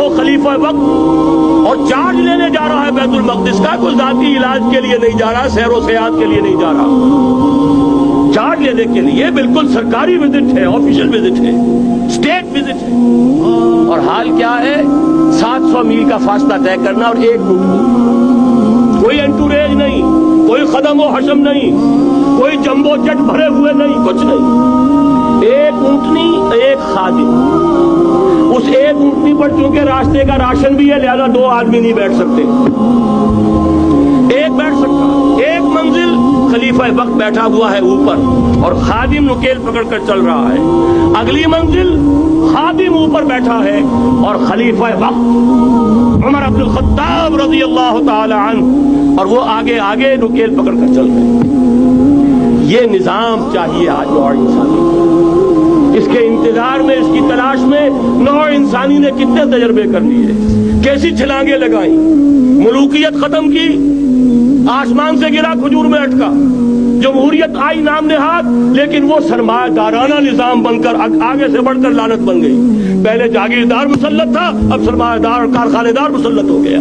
ہو خلیفہ وقت اور چارج لینے جا رہا ہے بیت المقدس کا، کوئی ذاتی علاج کے لیے نہیں جا رہا، سیر و سیاحت کے لیے نہیں جا رہا، چارج لینے کے لیے بالکل سرکاری وزٹ ہے، آفیشل وزٹ ہے، اسٹیٹ وزٹ ہے۔ اور حال کیا ہے؟ 700 میل کا فاصلہ طے کرنا اور ایک اونٹنی، کوئی انٹوریج نہیں، کوئی خدم و حشم نہیں، کوئی جمبو جٹ بھرے ہوئے نہیں، کچھ نہیں، ایک اونٹنی ایک خادم۔ اس ایک اونٹنی پر چونکہ راستے کا راشن بھی ہے لہذا 2 آدمی نہیں بیٹھ سکتے، ایک بیٹھ سکتا، ایک منزل خلیفہ وقت بیٹھا ہوا ہے اوپر اور خادم نکیل پکڑ کر چل رہا ہے، اگلی منزل خادم اوپر بیٹھا ہے اور خلیفہ وقت عمر بن الخطاب رضی اللہ تعالی عنہ اور وہ آگے آگے نکیل پکڑ کر چل رہے ہیں۔ یہ نظام چاہیے آج نوع انسانی کو۔ اس کے انتظار میں، اس کی تلاش میں نوع انسانی نے کتنے تجربے کر لیے، کیسی چھلانگیں لگائیں، ملوکیت ختم کی، آسمان سے گرا کھجور میں اٹکا، جمہوریت آئی نام نہاد، لیکن وہ سرمایہ دارانہ نظام بن کر آگے سے بڑھ کر لعنت بن گئی۔ پہلے جاگیردار مسلط تھا، اب سرمایہ دار اور کارخانے دار مسلط ہو گیا۔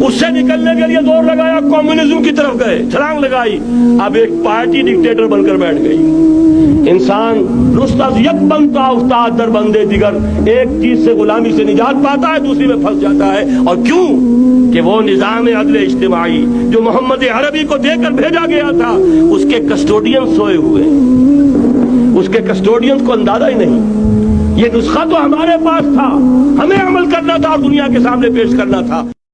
اس سے نکلنے کے لیے زور لگایا، کمیونزم کی طرف گئے، چھلانگ لگائی، اب ایک پارٹی ڈکٹیٹر بن کر بیٹھ گئی۔ انسان رست از یک بنتا افتاد در بندے دیگر، ایک چیز سے غلامی سے نجات پاتا ہے، دوسری میں پھنس جاتا ہے۔ اور کیوں؟ کہ وہ نظام عدل اجتماعی جو محمد عربی کو دے کر بھیجا گیا تھا، اس کے کسٹوڈین سوئے ہوئے، اس کے کسٹوڈین کو اندازہ ہی نہیں۔ یہ نسخہ تو ہمارے پاس تھا، ہمیں عمل کرنا تھا اور دنیا کے سامنے پیش کرنا تھا۔